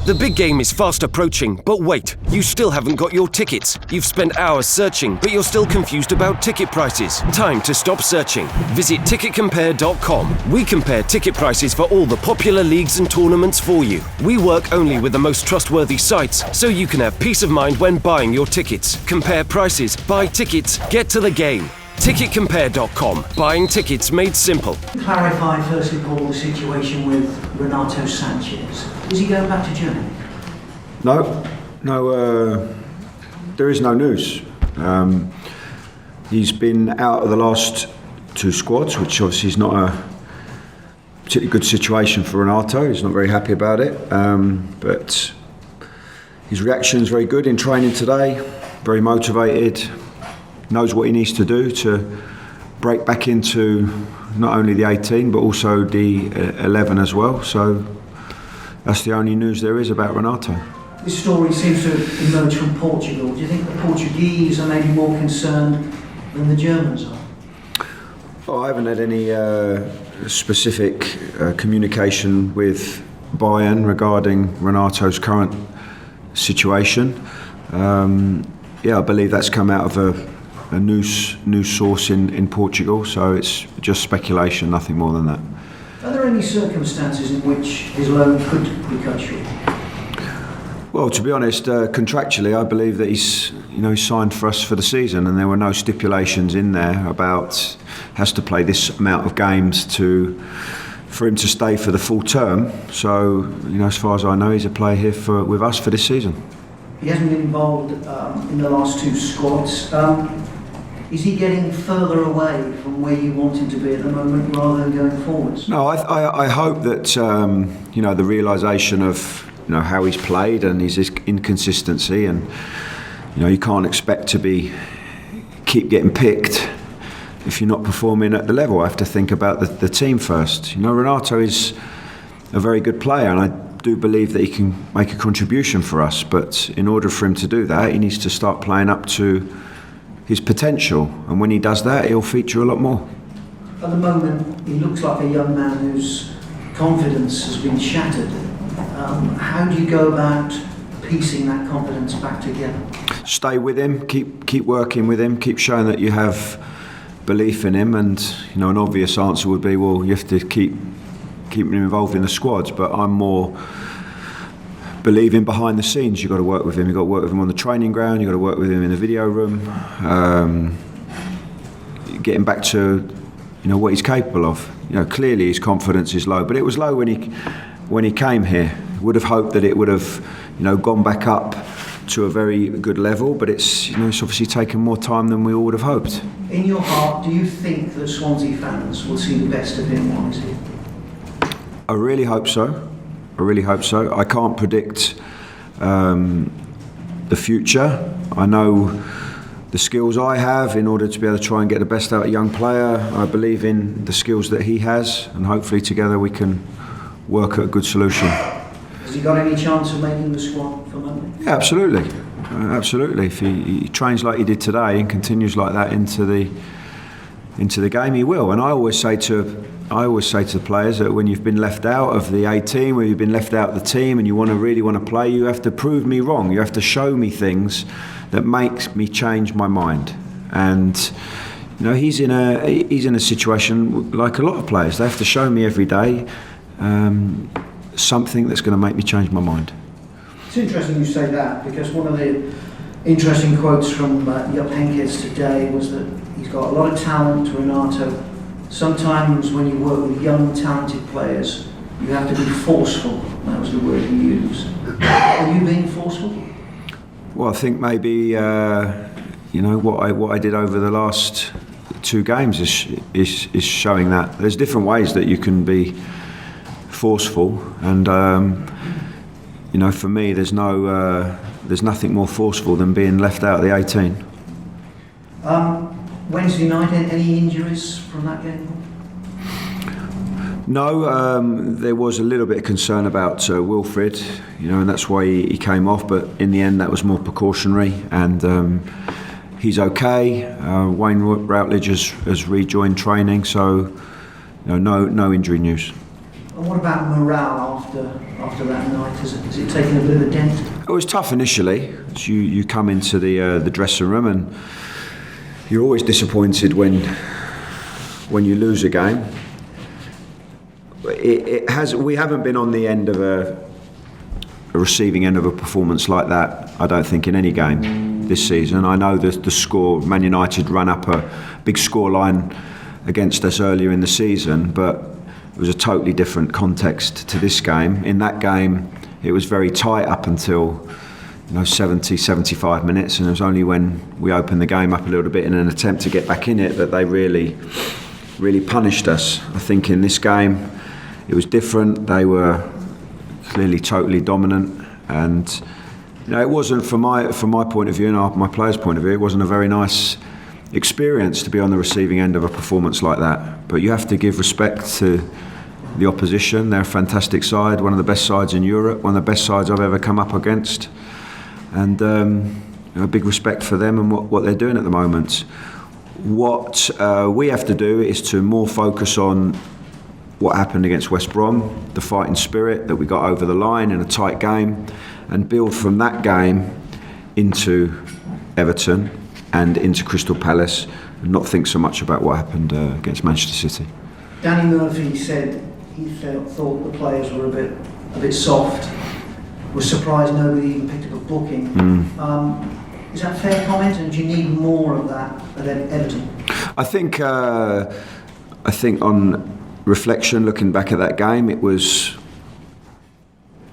The big game is fast approaching, but wait, you still haven't got your tickets. You've spent hours searching, but you're still confused about ticket prices. Time to stop searching. Visit ticketcompare.com. We compare ticket prices for all the popular leagues and tournaments for you. We work only with the most trustworthy sites, so you can have peace of mind when buying your tickets. Compare prices, buy tickets, get to the game. Ticketcompare.com. Buying tickets made simple. Clarify firstly, Paul, the situation with Renato Sanchez. Is he going back to Germany? No. There is no news. He's been out of the last two squads, which obviously is not a particularly good situation for Renato. He's not very happy about it. But his reaction is very good in training today. Very motivated. Knows what he needs to do to break back into not only the 18 but also the 11 as well. So that's the only news there is about Renato. This story seems to emerge from Portugal. Do you think the Portuguese are maybe more concerned than the Germans are? I haven't had any specific communication with Bayern regarding Renato's current situation. I believe that's come out of a news source in Portugal, so it's just speculation, nothing more than that. Are there any circumstances in which his loan could be cut short? Well, to be honest, contractually, I believe that he's signed for us for the season, and there were no stipulations in there about has to play this amount of games for him to stay for the full term. So, as far as I know, he's a player here with us for this season. He hasn't been involved in the last two squads. Is he getting further away from where you want him to be at the moment rather than going forwards? No, I hope that the realisation of how he's played and his inconsistency, and you can't expect to keep getting picked if you're not performing at the level. I have to think about the team first. Renato is a very good player, and I do believe that he can make a contribution for us, but in order for him to do that, he needs to start playing up to his potential, and when he does that, he'll feature a lot more. At the moment, he looks like a young man whose confidence has been shattered. How do you go about piecing that confidence back together? Stay with him, keep working with him, keep showing that you have belief in him, and an obvious answer would be, well, you have to keep him involved in the squads, but I'm more believing behind the scenes. You've got to work with him. You've got to work with him on the training ground. You've got to work with him in the video room. Getting back to what he's capable of. Clearly his confidence is low, but it was low when he came here. Would have hoped that it would have gone back up to a very good level, but it's it's obviously taken more time than we all would have hoped. In your heart, do you think that Swansea fans will see the best of him while he's here? I really hope so. I can't predict the future. I know the skills I have in order to be able to try and get the best out of a young player. I believe in the skills that he has, and hopefully together we can work at a good solution. Has he got any chance of making the squad for Monday? Yeah, absolutely. If he trains like he did today and continues like that into the game, he will. And I always say to the players that when you've been left out of the 18, when you've been left out of the team and you really want to play, you have to prove me wrong. You have to show me things that makes me change my mind. And he's in a situation like a lot of players. They have to show me every day something that's going to make me change my mind. It's interesting you say that, because one of the interesting quotes from Jupp Heynckes today was that he's got a lot of talent, Renato. Sometimes when you work with young, talented players, you have to be forceful. That was the word he used. Are you being forceful? Well, I think maybe what I did over the last two games is showing that there's different ways that you can be forceful, and for me, there's nothing more forceful than being left out of the 18. Wednesday night, any injuries from that game? No, there was a little bit of concern about Wilfried, and that's why he came off. But in the end, that was more precautionary, and he's okay. Wayne Routledge has rejoined training, so no injury news. And what about morale after that night? Has it taken a bit of a dent? It was tough initially. You come into the dressing room and you're always disappointed when you lose a game. We haven't been on the end of a receiving end of a performance like that, I don't think, in any game this season. I know the score, Man United ran up a big scoreline against us earlier in the season, but it was a totally different context to this game. In that game, it was very tight up until 70, 75 minutes, and it was only when we opened the game up a little bit in an attempt to get back in it that they really punished us. I think in this game, it was different. They were clearly totally dominant, and it wasn't, from my point of view and my players' point of view, it wasn't a very nice experience to be on the receiving end of a performance like that. But you have to give respect to the opposition. They're a fantastic side, one of the best sides in Europe, one of the best sides I've ever come up against, and a big respect for them and what they're doing at the moment. What we have to do is to more focus on what happened against West Brom, the fighting spirit that we got over the line in a tight game, and build from that game into Everton and into Crystal Palace, and not think so much about what happened against Manchester City. Danny Murphy said he thought the players were a bit soft. Was surprised nobody even picked up a booking. Is that a fair comment, and do you need more of that at Everton? I think on reflection, looking back at that game, it was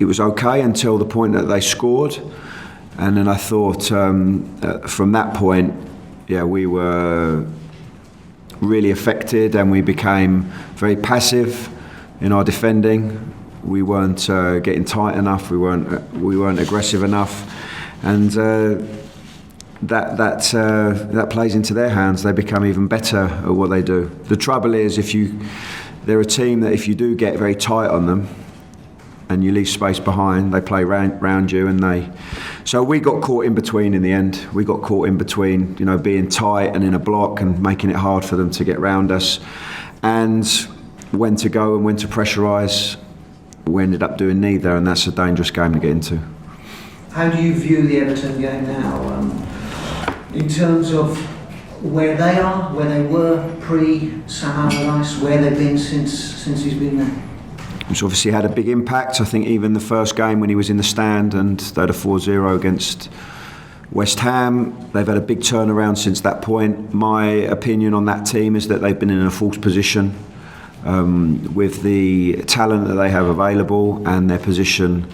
okay until the point that they scored, and then I thought from that point, we were really affected, and we became very passive in our defending. We weren't getting tight enough. We weren't aggressive enough, and that plays into their hands. They become even better at what they do. The trouble is, they're a team that if you do get very tight on them and you leave space behind, they play round you, and so we got caught in between in the end. We got caught in between, being tight and in a block and making it hard for them to get round us, and when to go and when to pressurise. We ended up doing neither, and that's a dangerous game to get into. How do you view the Everton game now, in terms of where they are, where they were pre-Sam Allardyce, where they've been since he's been there? Which obviously had a big impact. I think even the first game when he was in the stand and they had a 4-0 against West Ham, they've had a big turnaround since that point. My opinion on that team is that they've been in a false position with the talent that they have available and their position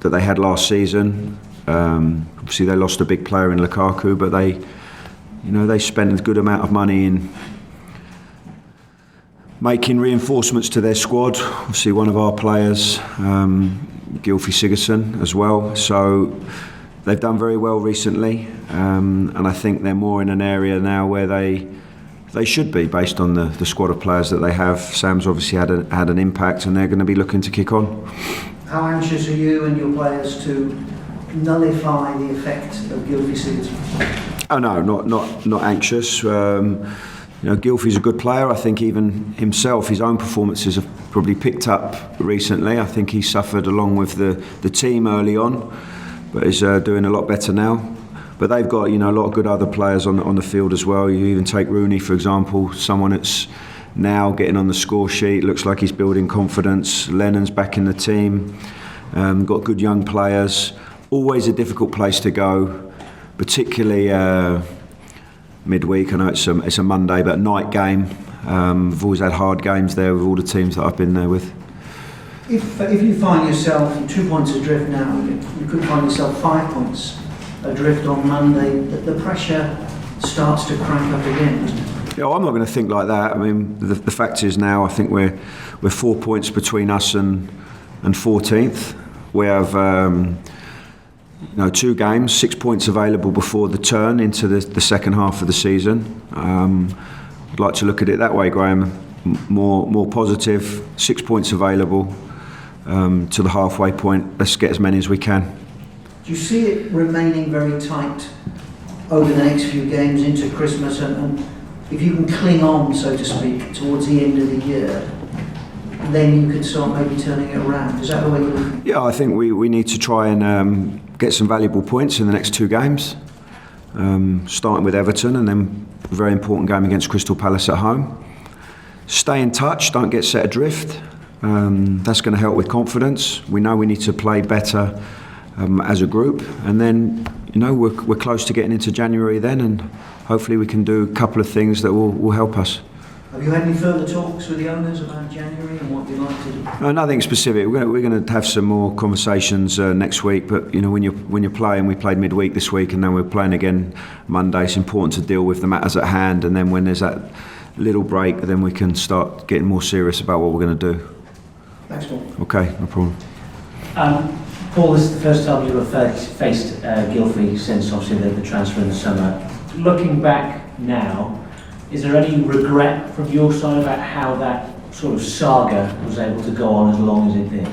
that they had last season. Obviously they lost a big player in Lukaku, but they spent a good amount of money in making reinforcements to their squad. Obviously one of our players, Gylfi Sigurdsson as well. So they've done very well recently, and I think they're more in an area now where they should be, based on the squad of players that they have. Sam's obviously had an impact, and they're going to be looking to kick on. How anxious are you and your players to nullify the effect of Gylfi Sigurdsson? Oh no, not anxious. Gylfi's a good player. I think even himself, his own performances have probably picked up recently. I think he suffered along with the team early on, but is doing a lot better now. But they've got a lot of good other players on the field as well. You even take Rooney, for example, someone that's now getting on the score sheet. Looks like he's building confidence. Lennon's back in the team. Got good young players. Always a difficult place to go, particularly midweek. I know it's a Monday, but night game. We've always had hard games there with all the teams that I've been there with. If you find yourself 2 points adrift now, you could find yourself 5 points adrift on Monday, the pressure starts to crank up again, doesn't it? Yeah, I'm not going to think like that. I mean, the fact is now I think we're 4 points between us and 14th. We have 2 games, 6 points available before the turn into the second half of the season. I'd like to look at it that way, Graham. More positive. 6 points available to the halfway point. Let's get as many as we can. Do you see it remaining very tight over the next few games into Christmas, and if you can cling on, so to speak, towards the end of the year, then you could start maybe turning it around. Is that the way you're looking? Yeah, I think we need to try and get some valuable points in the next 2 games, starting with Everton and then a very important game against Crystal Palace at home. Stay in touch, don't get set adrift. That's going to help with confidence. We know we need to play better as a group, and then we're close to getting into January then, and hopefully we can do a couple of things that will help us. Have you had any further talks with the owners about January and what you'd like to do? No, nothing specific. We're going to have some more conversations next week. But when you're playing, we played midweek this week, and then we're playing again Monday. It's important to deal with the matters at hand, and then when there's that little break, then we can start getting more serious about what we're going to do. Thanks, Paul. Okay, no problem. Paul, this is the first time you have faced Gylfi since obviously the transfer in the summer. Looking back now, is there any regret from your side about how that sort of saga was able to go on as long as it did?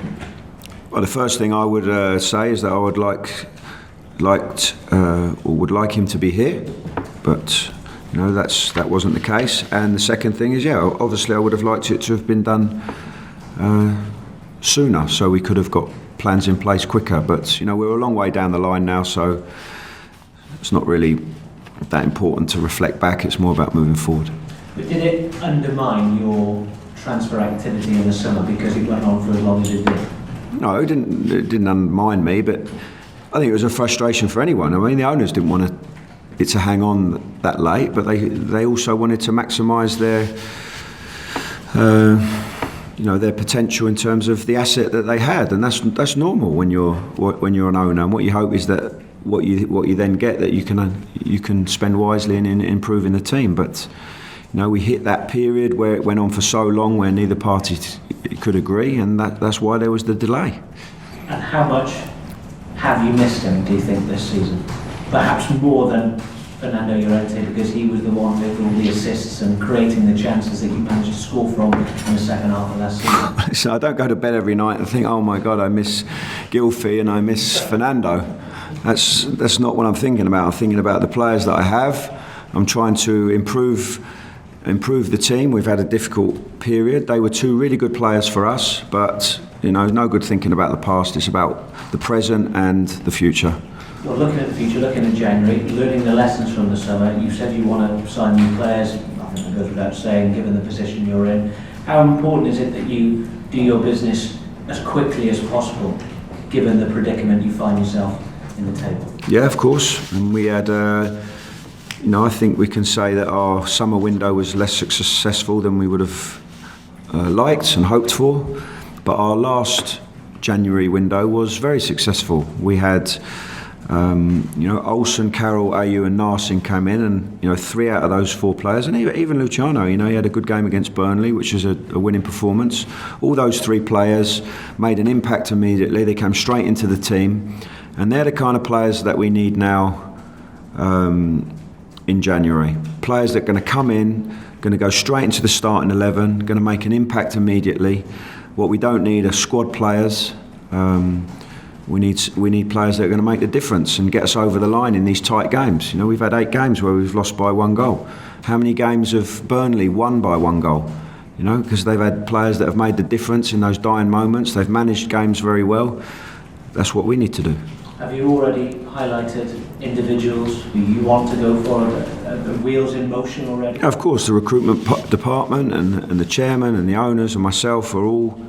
Well, the first thing I would say is that I would would like him to be here, but that wasn't the case. And the second thing is, obviously I would have liked it to have been done sooner, so we could have got plans in place quicker. But we're a long way down the line now, so it's not really that important to reflect back. It's more about moving forward. But did it undermine your transfer activity in the summer because it went on for as long as it did? No, it didn't undermine me, but I think it was a frustration for anyone. I mean, the owners didn't want it to hang on that late, but they also wanted to maximise their potential in terms of the asset that they had, and that's normal when you're an owner. And what you hope is that what you then get, that you can spend wisely in improving the team. But we hit that period where it went on for so long, where neither party could agree, and that's why there was the delay. And how much have you missed him, do you think, this season? Perhaps more than Fernando Llorente, because he was the one with all the assists and creating the chances that you managed to score from in the second half of last season. So I don't go to bed every night and think, oh my God, I miss Gylfi and I miss Fernando. That's not what I'm thinking about. I'm thinking about the players that I have. I'm trying to improve the team. We've had a difficult period. They were 2 really good players for us, but no good thinking about the past. It's about the present and the future. Well, looking at the future, looking at January, learning the lessons from the summer, you said you want to sign new players. I think it goes without saying, given the position you're in. How important is it that you do your business as quickly as possible, given the predicament you find yourself in the table? Yeah, of course. And we had, I think we can say that our summer window was less successful than we would have liked and hoped for. But our last January window was very successful. We had Olsen, Carroll, Ayew and Narsing came in, and 3 out of those 4 players, and even Luciano, he had a good game against Burnley, which is a winning performance. All those 3 players made an impact immediately. They came straight into the team, and they're the kind of players that we need now in January. Players that are going to come in, going to go straight into the starting 11, going to make an impact immediately. What we don't need are squad players. We need players that are going to make the difference and get us over the line in these tight games. We've had 8 games where we've lost by 1 goal. How many games have Burnley won by 1 goal? Because they've had players that have made the difference in those dying moments. They've managed games very well. That's what we need to do. Have you already highlighted individuals who you want to go for? The wheels in motion already? Of course, the recruitment department and the chairman and the owners and myself are all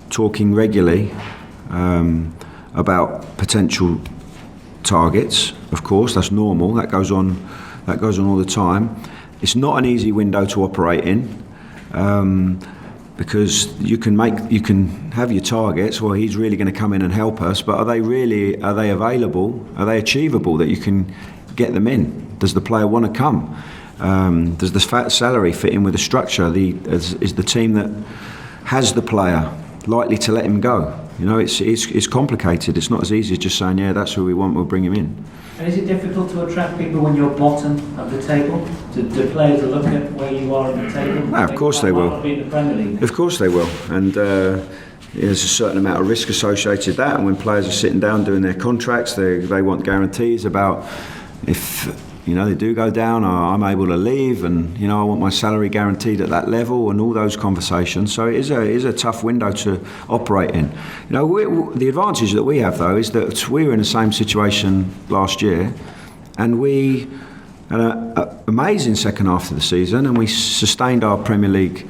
talking regularly about potential targets. Of course, that's normal. That goes on all the time. It's not an easy window to operate in, because you can have your targets. Well, he's really going to come in and help us, but are they available? Are they achievable that you can get them in? Does the player want to come? Does the salary fit in with the structure? Is the team that has the player likely to let him go? It's complicated. It's not as easy as just saying, yeah, that's who we want, we'll bring him in. And is it difficult to attract people when you're bottom of the table? Do players look at where you are at the table? No, of course they will. The Premier League? Of course they will. And there's a certain amount of risk associated with that. And when players are sitting down doing their contracts, they want guarantees about if they do go down, I'm able to leave, and I want my salary guaranteed at that level, and all those conversations. So it is a tough window to operate in. The advantage that we have though is that we were in the same situation last year, and we had an amazing second half of the season, and we sustained our Premier League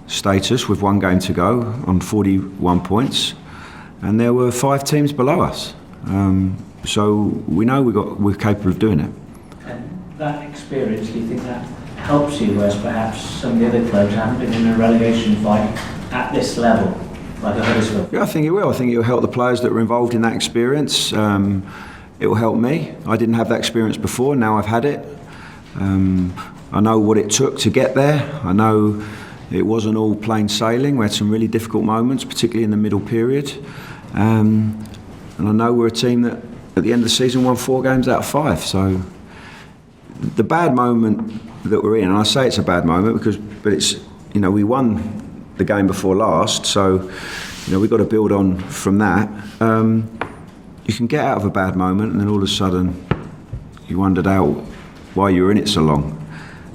status with 1 game to go on 41 points, and there were 5 teams below us. So we know we're capable of doing it. And that experience, do you think that helps you, whereas perhaps some of the other clubs haven't been in a relegation fight at this level, like Huddersfield? Yeah, I think it will. I think it will help the players that were involved in that experience. It will help me. I didn't have that experience before, now I've had it. I know what it took to get there. I know it wasn't all plain sailing. We had some really difficult moments, particularly in the middle period. And I know we're a team that at the end of the season won 4 games out of 5. So the bad moment that we're in, and I say it's a bad moment but it's, we won the game before last, so we've got to build on from that. You can get out of a bad moment, and then all of a sudden you wondered out why you were in it so long.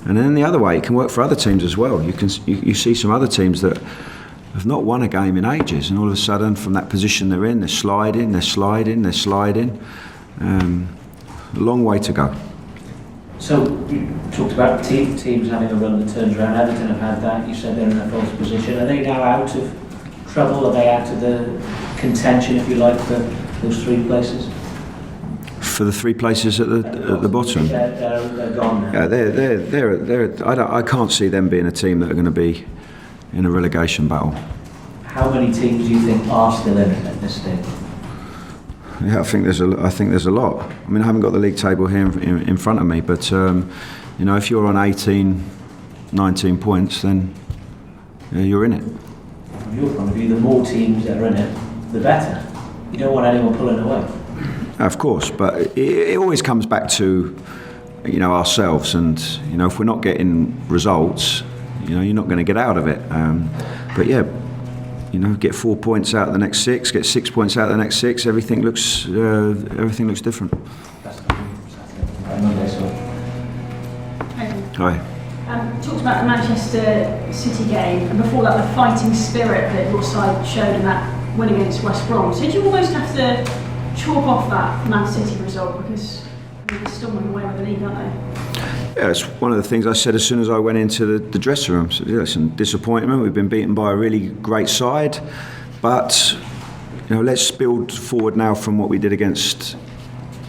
And then the other way, it can work for other teams as well. You see some other teams that have not won a game in ages, and all of a sudden, from that position they're in, they're sliding. A long way to go. So you talked about teams having a run that turns around. Everton have had that. You said they're in a false position. Are they now out of trouble? Are they out of the contention, if you like, for those 3 places? For the 3 places at the bottom. They're gone now. Yeah, I can't see them being a team that are going to be in a relegation battle. How many teams do you think are still in it at this stage? Yeah, I think there's a lot. I mean, I haven't got the league table here in front of me, but if you're on 18, 19 points, then you're in it. From your point of view, the more teams that are in it, the better. You don't want anyone pulling away. Of course, but it always comes back to ourselves, and if we're not getting results, you're not going to get out of it. But yeah, get 4 points out of the next 6, get 6 points out of the next 6. Everything looks different. Hi. Talked about the Manchester City game, and before that, the fighting spirit that your side showed in that win against West Brom. So did you almost have to chalk off that Man City result, because they're still running away with the league, aren't they? Yeah, it's one of the things I said as soon as I went into the dressing room. So, yeah, some disappointment. We've been beaten by a really great side, but let's build forward now from what we did against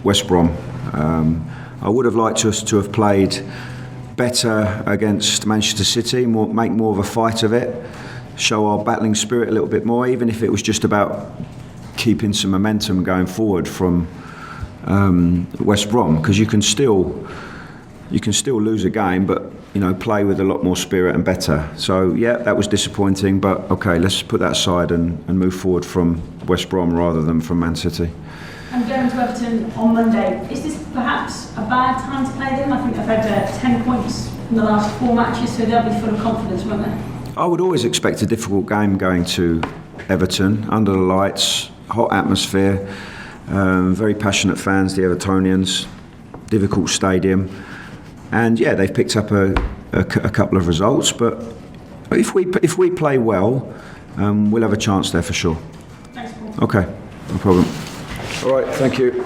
West Brom. I would have liked us to have played better against Manchester City, make more of a fight of it, show our battling spirit a little bit more, even if it was just about keeping some momentum going forward from West Brom, because you can still lose a game, but play with a lot more spirit and better. So yeah, that was disappointing, but okay, let's put that aside and move forward from West Brom rather than from Man City. And going to Everton on Monday, is this perhaps a bad time to play them? I think they've had 10 points in the last 4 matches, so they'll be full of confidence, won't they? I would always expect a difficult game going to Everton, under the lights, hot atmosphere, very passionate fans, the Evertonians, difficult stadium. And yeah, they've picked up a couple of results, but if we play well, we'll have a chance there for sure. Thanks, Paul. Okay, no problem. All right, thank you.